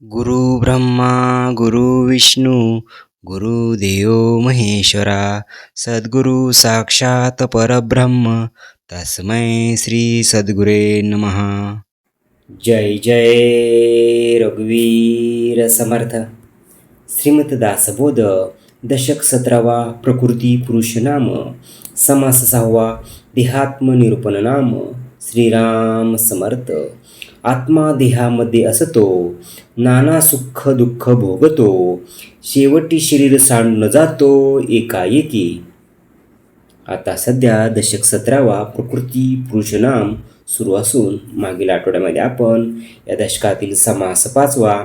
गुरु ब्रह्मा गुरु विष्णू गुरुदेव महेश्वरा सद्गुरु साक्षात परब्रह्म तस्मै श्री सद्गुरे नमः. जय जय रघुवीर समर्थ. श्रीमद दासबोध दशक 17वा. प्रकृती पुरुष नाम. समास 6वा. देहात्म निरूपण नाम. श्रीराम समर्थ. आत्मा देहामध्ये असतो, नाना सुख दुःख भोगतो, शेवटी शरीर सांडून जातो एकाएकी. आता सध्या दशक 17वा प्रकृती पुरुष नाम सुरू असून मागील आठवड्यामध्ये आपण या दशकातील समास 5वा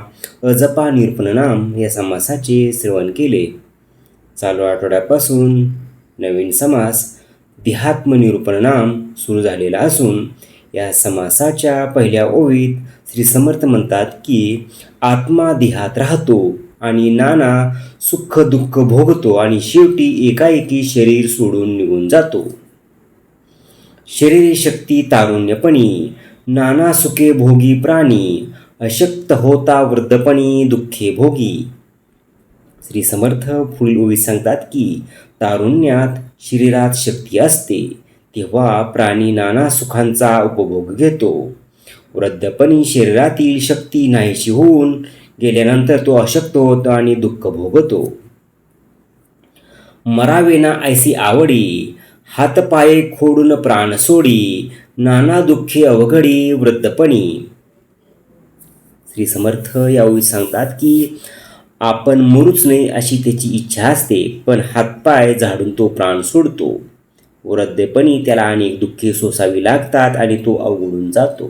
अजपा निरूपण नाम या समासाचे श्रवण केले. चालू आठवड्यापासून नवीन समास देहात्म निरूपण नाम सुरू झालेला असून या समासाच्या पहिल्या ओळीत श्री समर्थ म्हणतात की आत्मा देहात राहतो आणि नाना सुख दुःख भोगतो आणि शेवटी एकाएकी शरीर सोडून निघून जातो. शरीरे शक्ती तारुण्यपणी, नाना सुखे भोगी प्राणी, अशक्त होता वृद्धपणी दुःखे भोगी. श्री समर्थ पुढील ओळीत सांगतात की तारुण्यात शरीरात शक्ती असते तेव्हा प्राणी नाना सुखांचा उपभोग घेतो. वृद्धपणी शरीरातील शक्ती नाहीशी होऊन गेल्यानंतर तो अशक्त होतो आणि दुःख भोगतो. मरावे ना ऐसी आवडी, हातपाये खोडून प्राण सोडी, नाना दुःखे अवघडी वृद्धपणी. श्री समर्थ यावेळी सांगतात की आपण मरूच नाही अशी त्याची इच्छा असते, पण हातपाय झाडून तो प्राण सोडतो. वृद्धपणी त्याला अनेक दुःखे सोसावी लागतात आणि तो अवघडून जातो.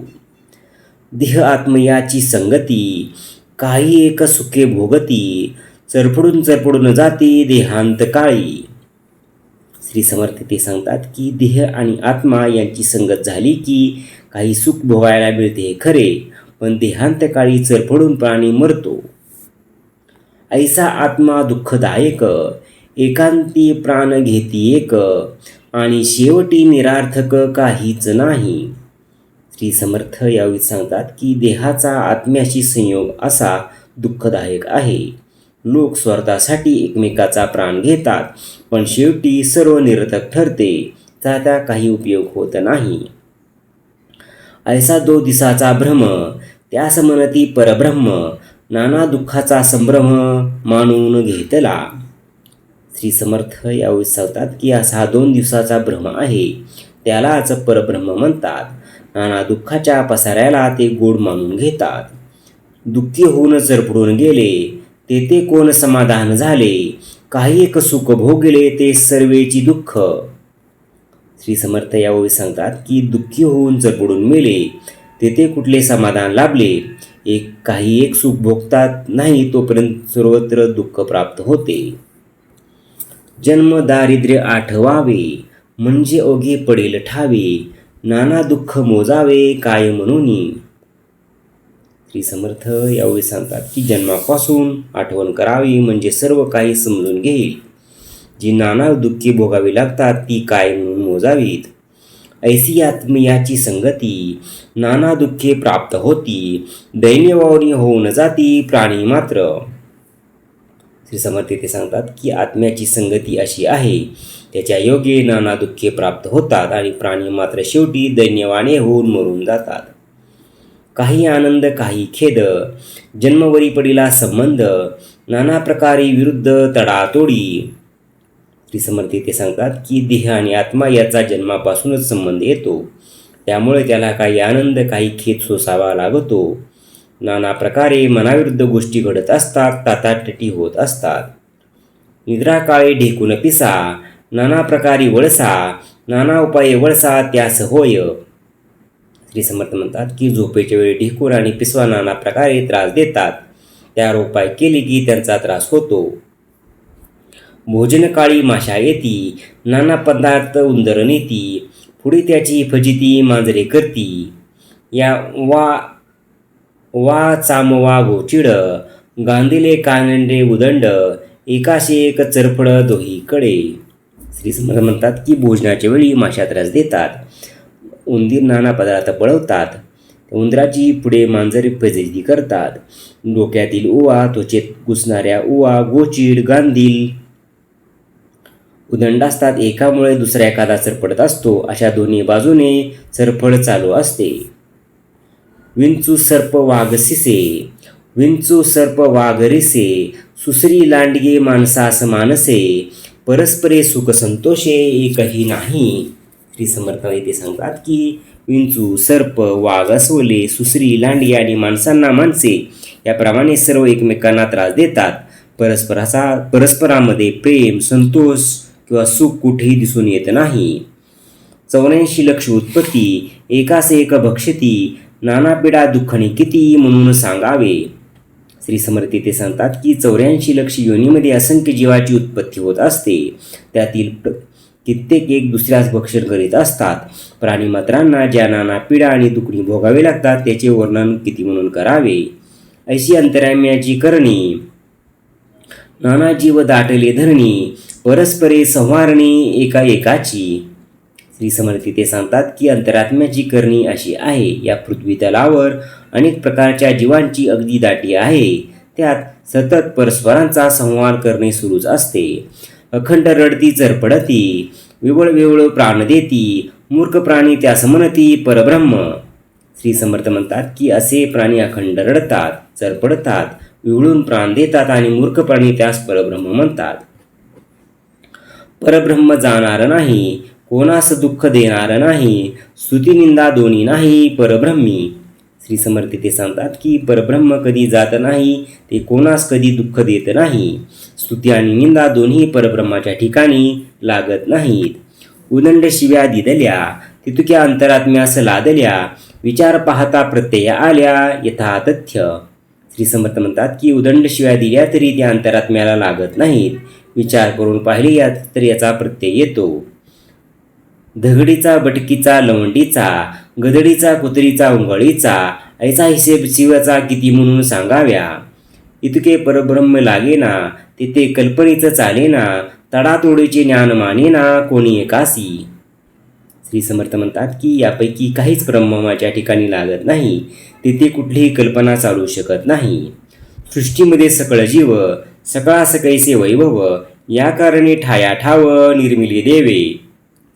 देह आत्मयाची संगती, काही एक सुखे भोगती, चरफडून जाती देहांत काळी. श्री समर्थ ते सांगतात की देह आणि आत्मा यांची संगत झाली की काही सुख भोगायला मिळते खरे, पण देहांत काळी चरफडून प्राणी मरतो. ऐसा आत्मा दुःखदायक, एकांती प्राण घेती एक, आणि शेवटी निरार्थक काहीच नाही. श्री समर्थ यावेळी सांगतात की देहाचा आत्म्याशी संयोग असा दुःखदायक आहे. लोक स्वार्थासाठी एकमेकाचा प्राण घेतात, पण शेवटी सर्व निरर्थक ठरते, त्याचा काही उपयोग होत नाही. ऐसा दो दिसाचा भ्रम, त्यास म्हणती परब्रह्म, नाना दुःखाचा संभ्रम मानून घेतला. श्री समर्थ यावेळी सांगतात की असा 2 दिवसाचा भ्रम आहे, त्यालाच परब्रह्म म्हणतात. नाना दुःखाच्या पसाऱ्याला ते गोड मानून घेतात. दुःखी होऊन चरफडून गेले, तेथे कोण समाधान झाले, काही एक सुख भोगले ते सर्वेची दुःख. श्री समर्थ यावेळी सांगतात की दुःखी होऊन चरफडून मेले, तेथे कुठले समाधान लाभले, काही एक सुख भोगतात नाही तोपर्यंत सर्वत्र दुःख प्राप्त होते. जन्म दारिद्र्य आठवावे, म्हणजे ओघे पडेल ठावे, नाना दुःख मोजावे काय म्हणून. श्री समर्थ यावेळी सांगतात की जन्मापासून आठवण करावी म्हणजे सर्व काही समजून घेईल. जी नाना दुःखी भोगावी लागतात ती काय म्हणून मोजावीत. ऐसी आत्मयाची संगती, नाना दुःखे प्राप्त होती, दैन्यवाणी होऊन जाती प्राणी मात्र. श्री समर्थ ते सांगतात की आत्म्याची संगती अशी आहे, त्याच्या योगे नाना दुःखे प्राप्त होतात आणि प्राणी मात्र शेवटी दैन्यवाने होऊन मरून जातात. काही आनंद काही खेद, जन्मवरी पडिला संबंध, नाना प्रकारे विरुद्ध तडातोडी. श्री समर्थ ते सांगतात की देह आणि आत्मा याचा जन्मापासूनच संबंध येतो, त्यामुळे त्याला काही आनंद काही खेद सोसावा लागतो. नाना प्रकारे मनाविरुद्ध गोष्टी घडत असतात, ताटाटटी होत असतात. निद्रा काळे ढेकून पिसा, नाना प्रकारे वळसा, नाना उपाये वळसा त्यास होय. श्री समर्थ म्हणतात की झोपेच्या वेळी ढेकूर आणि पिसवा नाना प्रकारे त्रास देतात, त्यावर उपाय केले की त्यांचा त्रास होतो. भोजन काळी माशा येती, नाना पदार्थ उंदर नेती, पुढे त्याची फजिती मांजरे करती. या वा चामवा गोचिड, गांधिले कानंडे उदंड, एकाशी एक चरफड दोहीकडे. श्री समर्थ म्हणतात की भोजनाच्या वेळी माशा त्रास देतात, उंदीर नाना पदार्थ पळवतात, उंदराची पुढे मांजरे फजिती करतात. डोक्यातील उवा, त्वचेत घुसणाऱ्या उवा, गोचिड, गांधील, उदंड असतात. एकामुळे दुसरा एखादा सरपडत असतो. अशा दोन्ही बाजूने सरफड चालू असते. विंचू सर्प वाघ सिसे, विंचू सर्प वाघ रिसे, सुसरी लांडगे माणसास मानसे, परस्परे सुख संतोषे एकही नाही. श्री समर्थ इथे सांगतात की विंचू, सर्प, वाघ, अस्वले, सुसरी, लांडगे आणि माणसांना माणसे याप्रमाणे सर्व एकमेकांना त्रास देतात. परस्परामध्ये प्रेम, संतोष किंवा सुख कुठेही दिसून येत नाही. 84 लक्ष उत्पत्ती, एकास एक भक्षती, नाना पिढा दुःखणी किती म्हणून सांगावे. श्री समर्थ ते सांगतात की 84 लक्ष योनीमध्ये असंख्य जीवाची उत्पत्ती होत असते. त्यातील कित्येक एक दुसऱ्यास भक्षण करीत असतात. प्राणीमात्रांना ज्या नाना पीडा आणि दुखणी भोगावे लागतात त्याचे वर्णन किती म्हणून करावे. ऐशी अंतराम्याची करणी, नाना जीव दाटले धरणी, परस्परे संवारणी एका एकाची. श्री समर्थ ते सांगतात की अंतरात्म्याची करणी अशी आहे. या पृथ्वी तलावर अनेक प्रकारच्या जीवांची अगदी दाटी आहे. त्यात सतत परस्परांचा संवार करणे सुरूच असते. अखंड रडती चरपडती, विवळ विवळ प्राण देती, मूर्ख प्राणी त्यास म्हणती परब्रह्म. श्री समर्थ म्हणतात की असे प्राणी अखंड रडतात, चरपडतात, विवळून प्राण देतात आणि मूर्ख प्राणी त्यास परब्रह्म म्हणतात. परब्रह्म जाणार नाही, कोणास दुःख देणार नाही, स्तुतिनिंदा दोन्ही नाही परब्रह्मी. श्री समर्थ ते सांगतात की परब्रह्म कधी जात नाही, ते कोणास कधी दुःख देत नाही. स्तुती आणि निंदा दोन्ही परब्रह्माच्या ठिकाणी लागत नाहीत. उदंड शिव्या दिदल्या, तितुक्या अंतरात्म्यास लादल्या, विचार पाहता प्रत्यय आल्या यथा तथ्य. श्री समर्थ म्हणतात की उदंड शिव्या दिल्या तरी त्या अंतरात्म्याला लागत नाहीत. विचार करून पाहिले तर याचा प्रत्यय येतो. धगडीचा बटकीचा लवंडीचा, गदडीचा कुत्रीचा उंगळीचा, ऐचा हिशेब शिवाचा किती म्हणून सांगाव्या. इतके परब्रह्म लागेना, तेथे कल्पनेचं चालेना, तडातोडीचे ज्ञान मानेना कोणी एकासी. श्री समर्थ म्हणतात की यापैकी काहीच ब्रह्माच्या ठिकाणी लागत नाही. तेथे कुठलीही कल्पना चालू शकत नाही. सृष्टीमध्ये सकळ जीव, सकळा सकळीचे वैभव, या कारणे ठाया ठाव निर्मिली देवे.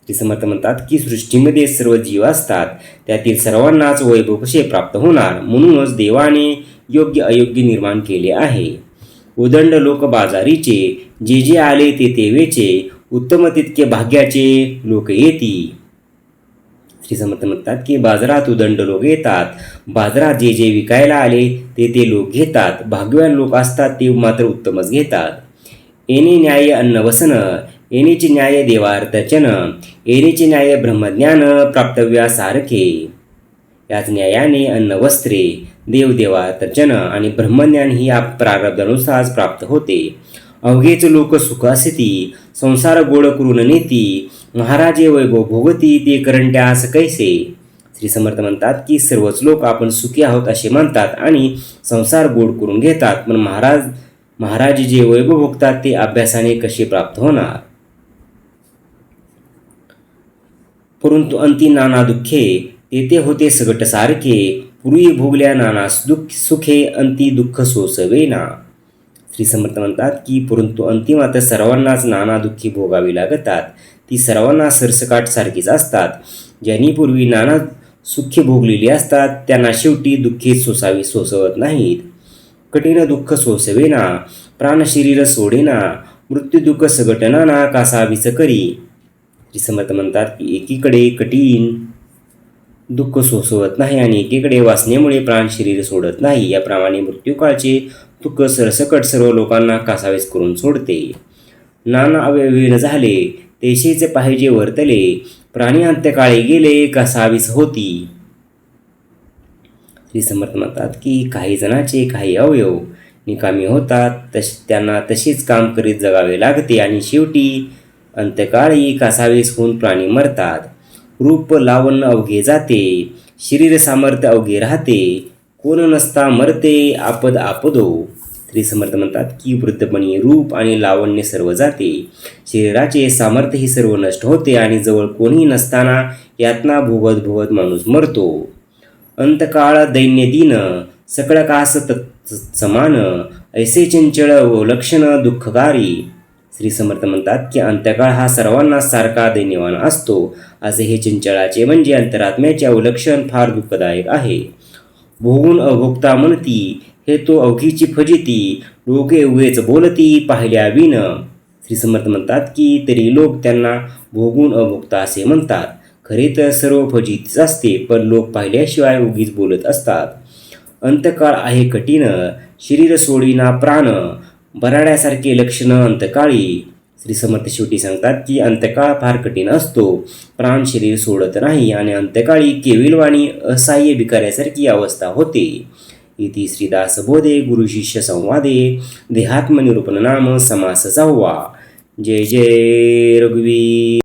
श्री समर्थ म्हणतात की सृष्टीमध्ये सर्व जीव असतात. त्यातील सर्वांनाच वैभव कसे प्राप्त होणार, म्हणूनच देवाने योग्य अयोग्य निर्माण केले आहे. उदंड लोक बाजारीचे, जे जे आले ते तेवेचे, उत्तम तितके भाग्याचे लोक येती. श्री समर्थ म्हणतात की बाजारात उदंड लोक येतात. बाजारात जे जे विकायला आले ते लोक घेतात. भाग्यवान लोक असतात ते मात्र उत्तमच घेतात. येणे न्याय अन्न वसन, येणेचे न्याय देवार्थचन, येणेचे न्याय ब्रह्मज्ञान प्राप्तव्यासारखे. याच न्यायाने अन्न वस्त्रे, देवदेवार्थचन आणि ब्रह्मज्ञान ही प्रारब्धानुसार प्राप्त होते. अवघेच लोक सुख असती, संसार गोड करून नेती, महाराजे वैभव भोगती ते करंट्यास कैसे. श्री समर्थ म्हणतात की सर्वच लोक आपण सुखी आहोत असे म्हणतात आणि संसार गोड करून घेतात, पण महाराज जे वैभव भोगतात ते अभ्यासाने कसे प्राप्त होणार. परंतु अंती नाना दुःखे, तेथे होते सगट सारखे, पूर्वी भोगल्या नाना सुखे, अंती दुःख सोसवेना. श्री समर्थ म्हणतात की परंतु अंतिम आता सर्वांनाच नाना दुःखी भोगावी लागतात. ती सर्वांना सरसकाट सारखीच असतात. ज्यांनी पूर्वी नाना सुखे भोगलेली असतात त्यांना शेवटी दुःखी सोसवत नाहीत. कठीण दुःख सोसवेना, प्राण शरीर सोडेना, मृत्यू दुःख सगटनाना कासावीस करी. श्री समर्थ म्हणतात की एकीकडे कठीण दुःख सोसवत नाही आणि एकीकडे वासनेमुळे प्राण शरीर सोडत नाही. याप्रमाणे मृत्यूकाळचे दुःख सरसकट सर्व लोकांना कासावीस करून सोडते. नाना अवयवीन झाले, तेशेच पाहिजे वर्तले, प्राणी अंत्यकाळी गेले कासावीस होती. श्री समर्थ म्हणतात की काही जणांचे काही अवयव निकामी होतात, त्यांना तसेच काम करीत जगावे लागते आणि शेवटी अंत्यकाळी कासावीस होऊन प्राणी मरतात. रूप लावण्य अवघे जाते, शरीर सामर्थ्य अवघे राहते, कोण नसता मरते आपद आपदो. श्री समर्थ म्हणतात की वृद्धपणी रूप आणि लावण्य सर्व जाते, शरीराचे सामर्थ्य ही सर्व नष्ट होते आणि जवळ कोणीही नसताना यातना भोगत भोगत माणूस मरतो. अंतकाळ दैन्यदीन सकळ कास समान ऐसे चंचळ लक्षण दुःखकारी. श्री समर्थ म्हणतात की अंत्यकाळ हा सर्वांना सारखा दैन्यवान असतो. असे हे चंचळाचे म्हणजे अंतरात्म्याचे अवलक्षण फार दुःखदायक आहे. भोगून अभोगता म्हणती हे तो अवघीची फजिती, लोके उगेच बोलती पाहिल्या विन. श्री समर्थ म्हणतात की तरी लोक त्यांना भोगून अभोगता असे म्हणतात. खरे तर सर्व फजितीच असते, पण लोक पाहिल्याशिवाय उगीच बोलत असतात. अंतकाळ आहे कठीण, शरीर सोडीना प्राण, बराड्यासारखे लक्षण अंतकाळी. श्री समर्थ शेवटी सांगतात की अंतकाळ फार कठीण असतो, प्राण शरीर सोडत नाही आणि अंतकाळी केविलवाणी असहाय्य भिकाऱ्यासारखी अवस्था होते. इति श्रीदासबोधे गुरुशिष्य संवादे देहात्मनिरूपण नाम समास 6वा. जय जय रघुवीर.